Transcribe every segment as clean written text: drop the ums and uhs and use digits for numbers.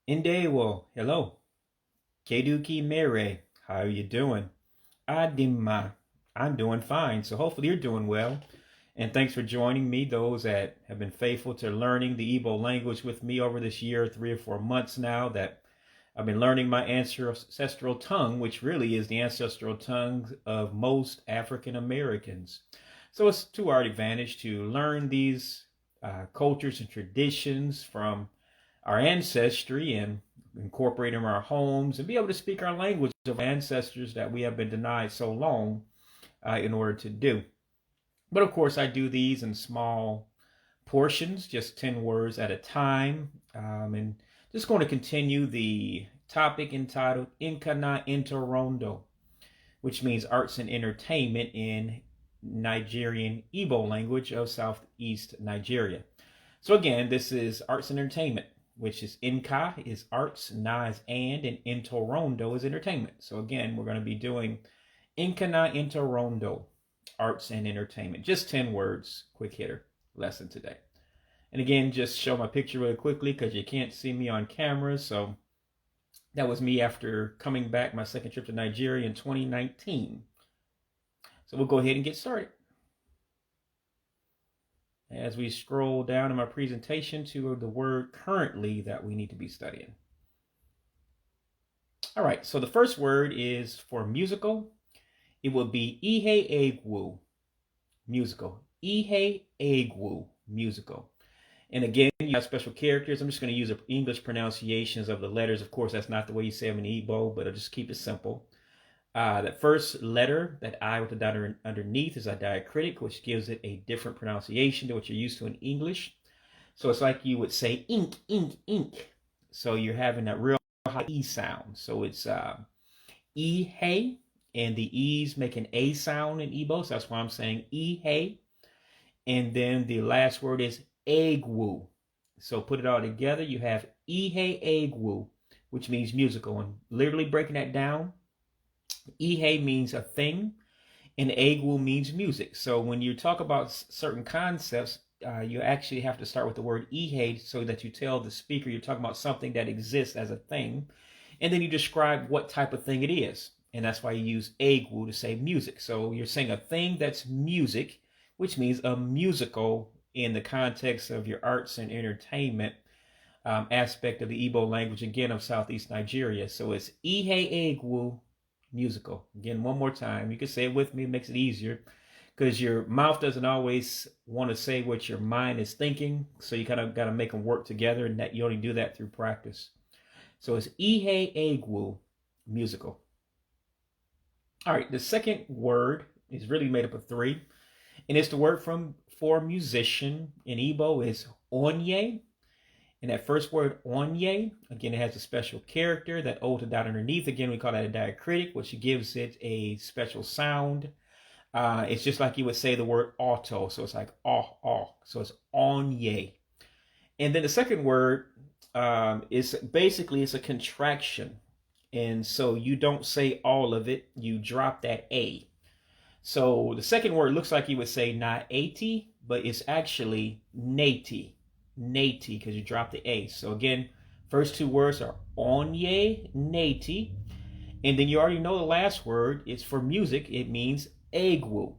Indewo, hello. Keduki Mere, how are you doing? Adima, I'm doing fine. So hopefully you're doing well. And thanks for joining me, those that have been faithful to learning the Igbo language with me over this year, 3 or 4 months now, that I've been learning my ancestral tongue, which really is the ancestral tongue of most African Americans. So it's to our advantage to learn these cultures and traditions from our ancestry and incorporate them in our homes and be able to speak our language of ancestors that we have been denied so long in order to do. But of course, I do these in small portions, just 10 words at a time. And just going to continue the topic entitled Inka na Intorondo, which means arts and entertainment in Nigerian Igbo language of Southeast Nigeria. So again, this is arts and entertainment, which is Inka is arts, Na is and Intorondo is entertainment. So again, we're going to be doing Inka na Intorondo, arts and entertainment. Just 10 words, quick hitter lesson today. And again, just show my picture really quickly because you can't see me on camera. So that was me after coming back my second trip to Nigeria in 2019. So we'll go ahead and get started. As we scroll down in my presentation to the word currently that we need to be studying. All right, so the first word is for musical. It will be Ihe A-Gwu, musical. Ihe A-Gwu, musical. And again, you have special characters. I'm just going to use English pronunciations of the letters. Of course, that's not the way you say them in Igbo, but I'll just keep it simple. That first letter, that I with the dot underneath, is a diacritic, which gives it a different pronunciation than what you're used to in English. So it's like you would say ink, ink, ink. So you're having that real high E sound. So it's E hey, and the E's make an A sound in Igbo. So that's why I'm saying E hey. And then the last word is egwu. So put it all together, you have E hey egwu, which means musical. And literally breaking that down, Ihe means a thing, and egwu means music. So when you talk about certain concepts, you actually have to start with the word ihe so that you tell the speaker you're talking about something that exists as a thing, and then you describe what type of thing it is. And that's why you use egwu to say music. So you're saying a thing that's music, which means a musical in the context of your arts and entertainment aspect of the Igbo language, again, of Southeast Nigeria. So it's ihe egwu, musical. Again, one more time. You can say it with me. It makes it easier because your mouth doesn't always want to say what your mind is thinking. So you kind of got to make them work together, and that you only do that through practice. So it's Ihe A-Gwu, musical. All right, the second word is really made up of three, and it's the word for musician in Igbo is Aun-Yea. And that first word, Aun-Yea, again, it has a special character, that O to dot underneath. Again, we call that a diacritic, which gives it a special sound. It's just like you would say the word auto. So it's like oh. So it's Aun-Yea. And then the second word is basically, it's a contraction. And so you don't say all of it. You drop that A. So the second word looks like you would say na-eti, but it's actually na-eti. Na-eti, because you drop the A. So again, first two words are Aun-Yea Nah-A-Tee, and then you already know the last word is for music. It means egwu.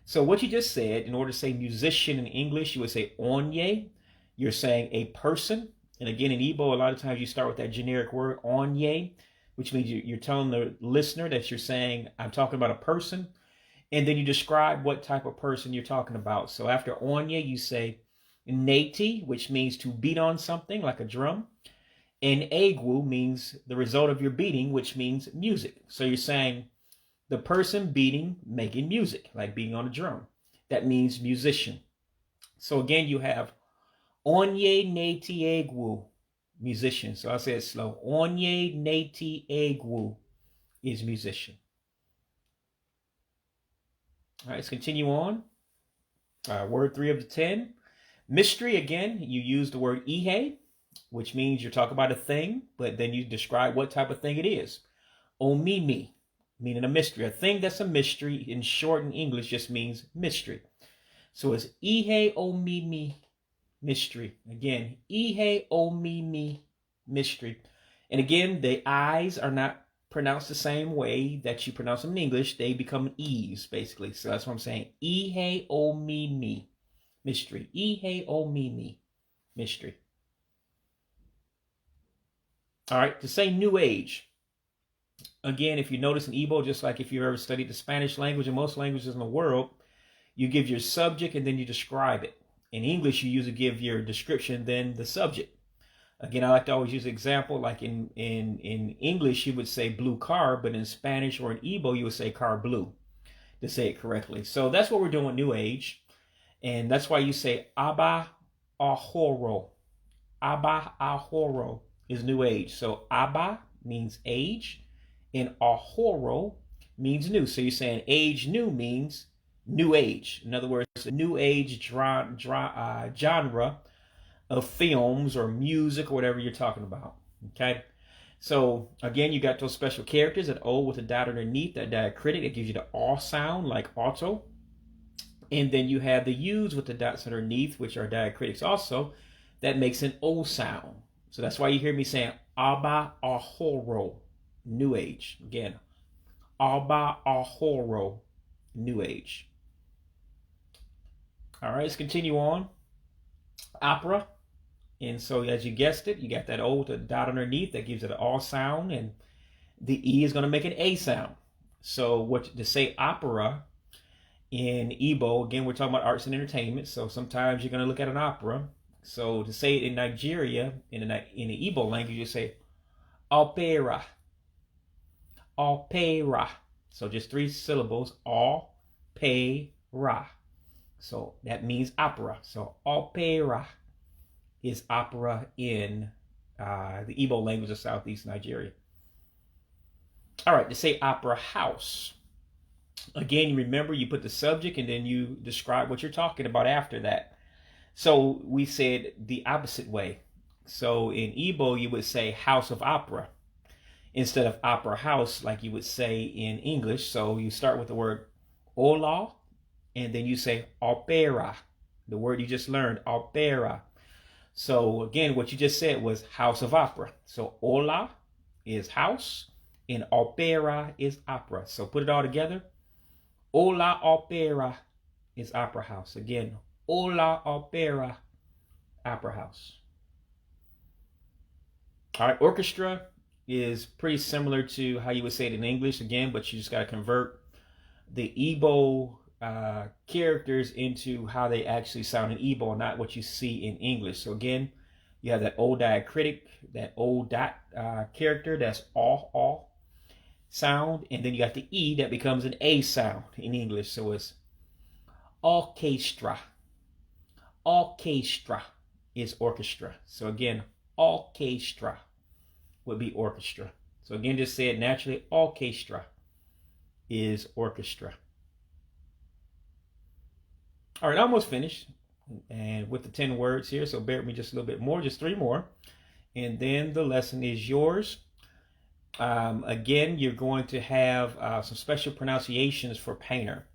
So what you just said, in order to say musician in English, you would say Aun-Yea. You're saying a person, and again in Igbo, a lot of times you start with that generic word Aun-Yea, which means you're telling the listener that you're saying I'm talking about a person, and then you describe what type of person you're talking about. So after Aun-Yea, you say na-eti, which means to beat on something like a drum. And egwu means the result of your beating, which means music. So you're saying the person beating, making music, like beating on a drum. That means musician. So again, you have Aun-Yea Nah-A-Tee A-Gwu, musician. So I'll say it slow. Aun-Yea Nah-A-Tee A-Gwu is musician. All right, let's continue on. Word 3 of the 10. Mystery, again, you use the word ihe, which means you're talking about a thing, but then you describe what type of thing it is. Oh-Mee-Mee, meaning a mystery. A thing that's a mystery, in short in English, just means mystery. So it's ihe Oh-Mee-Mee, mystery. Again, ihe Oh-Mee-Mee, mystery. And again, the I's are not pronounced the same way that you pronounce them in English. They become E's, basically. So that's what I'm saying. Hey, Oh-Mee-Mee, mystery. Hey, Oh-Mee-Mee, mystery. All right, to say New Age. Again, if you notice in Igbo, just like if you've ever studied the Spanish language and most languages in the world, you give your subject and then you describe it. In English, you usually give your description, then the subject. Again, I like to always use an example, like in English, you would say blue car, but in Spanish or in Igbo, you would say car blue, to say it correctly. So that's what we're doing with New Age. And that's why you say Aun-Yea Nah-A-Tee A-Gwu Hoe-Roe is New Age. So Abba means age, and Au-Roe means new. So you're saying age new means new age. In other words, a new age genre of films or music or whatever you're talking about. Okay. So again, you got those special characters, that O with a dot underneath, that diacritic, that gives you the O sound, like auto. And then you have the U's with the dots underneath, which are diacritics also, that makes an O sound. So that's why you hear me saying Ah-Bau Hoe-Roe, New Age. Again, Ah-Bau Hoe-Roe, New Age. All right, let's continue on. Opera. And so as you guessed it, you got that O with a dot underneath that gives it an O sound, and the E is going to make an A sound. So what to say opera in Igbo, again, we're talking about arts and entertainment. So sometimes you're going to look at an opera. So to say it in Nigeria, in the Igbo language, you say Au-Pay-Rah, Au-Pay-Rah. So just 3 syllables, Au-Pay-Rah. So that means opera. So Au-Pay-Rah is opera in the Igbo language of Southeast Nigeria. All right, to say opera house. Again, remember, you put the subject and then you describe what you're talking about after that. So we said the opposite way. So in Igbo, you would say house of opera instead of opera house like you would say in English. So you start with the word Oh-Lau and then you say Au-Pay-Rah, the word you just learned, Au-Pay-Rah. So again, what you just said was house of opera. So Oh-Lau is house and Au-Pay-Rah is opera. So put it all together. Oh-Lau Au-Pay-Rah is opera house. Again, Oh-Lau Au-Pay-Rah, opera house. All right, orchestra is pretty similar to how you would say it in English again, but you just got to convert the Igbo characters into how they actually sound in Igbo, not what you see in English. So again, you have that O diacritic, that O dot character, that's all sound, and then you got the E that becomes an A sound in English. So it's Orchestra. Orchestra is orchestra. So again, Orchestra would be orchestra. So again, just say it naturally, Orchestra is orchestra. All right, almost finished. And with the 10 words here, so bear with me just a little bit more, just 3 more. And then the lesson is yours. Again, you're going to have some special pronunciations for painter.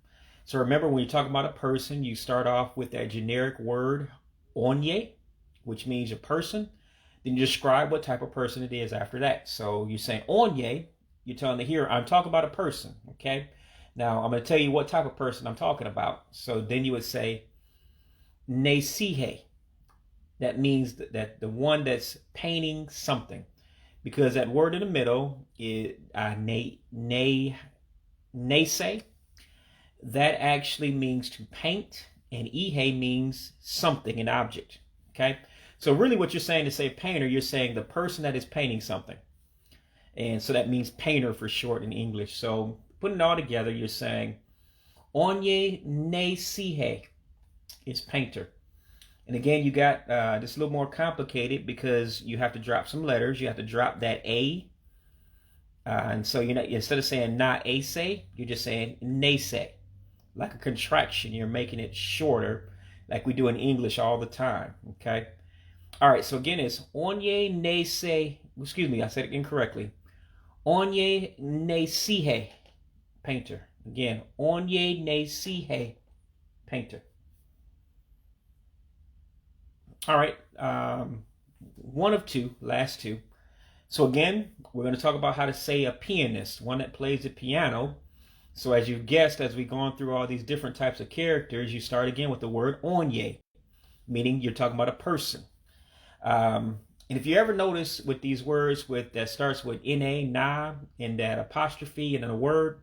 So remember, when you talk about a person, you start off with that generic word, Aun-Yea, which means a person. Then you describe what type of person it is after that. So you say Aun-Yea, you're telling the hearer, I'm talking about a person, okay? Now, I'm going to tell you what type of person I'm talking about. So then you would say na-ese Hay. That means that the one that's painting something. Because that word in the middle is na-ese. That actually means to paint, and ihe means something, an object. Okay? So really what you're saying to say painter, you're saying the person that is painting something. And so that means painter for short in English. So putting it all together, you're saying Aun-Yea Nah-See Hay is painter. And again, you got this a little more complicated because you have to drop some letters. You have to drop that A. And so you're not, instead of saying na-ese, you're just saying na-se. Like a contraction. You're making it shorter like we do in English all the time. Okay? All right, so again, it's Aun-Yea Nah-See. Excuse me, I said it incorrectly. Aun-Yea Nah-See Hay, painter. Again, Aun-Yea Nah-See Hay, painter. All right, one of two, last two. So again, we're going to talk about how to say a pianist, one that plays the piano. So as you've guessed, as we've gone through all these different types of characters, you start again with the word Aun-Yea, meaning you're talking about a person. And if you ever notice with these words that starts with N-A, na, and that apostrophe and then a word,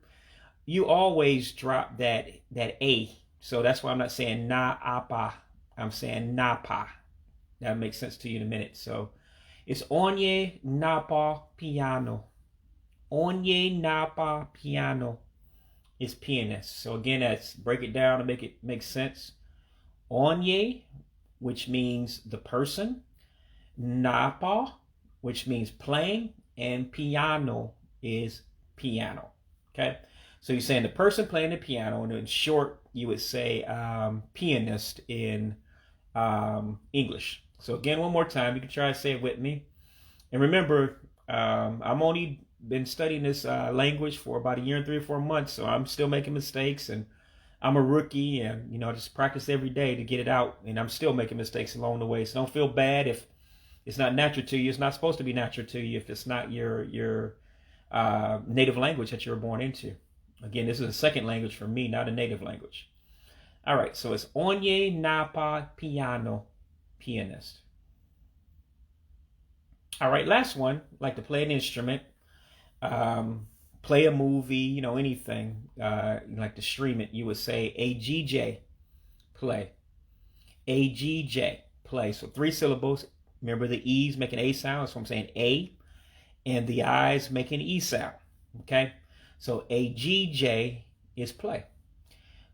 you always drop that A. So that's why I'm not saying na-apa, I'm saying na-pa. That makes sense to you in a minute. So it's Aun-Yea Nah-Pau Pee-Ah-Noe. Aun-Yea Nah-Pau Pee-Ah-Noe is pianist. So again, let's break it down to make it make sense. Aun-Yea, which means the person. Nah-Pau, which means playing. And piano is piano. Okay? So you're saying the person playing the piano, and in short, you would say pianist in English. So again, one more time, you can try to say it with me. And remember, I'm only been studying this language for about a year and 3 or 4 months, so I'm still making mistakes, and I'm a rookie, and you know, I just practice every day to get it out, and I'm still making mistakes along the way. So don't feel bad if it's not natural to you. It's not supposed to be natural to you if it's not your native language that you were born into. Again, this is a second language for me, not a native language. All right, so it's Aun-Yea Nah-Pau Pee-Ah-Noe, pianist. All right, last one, like to play an instrument, play a movie, you know, anything, like to stream it, you would say ejije, play. Ejije, play. So 3 syllables. Remember the E's make an A sound, so I'm saying A, and the I's make an E sound, okay? So ejije is play.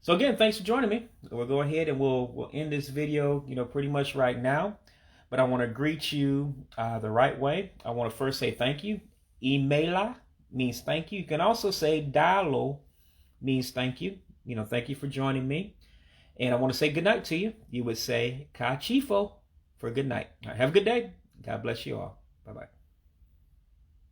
So again, thanks for joining me. We'll go ahead and we'll end this video, you know, pretty much right now. But I want to greet you the right way. I want to first say thank you. Imela means thank you. You can also say dalo means thank you. You know, thank you for joining me. And I want to say good night to you. You would say ka chifo for good night. All right, have a good day. God bless you all. Bye-bye.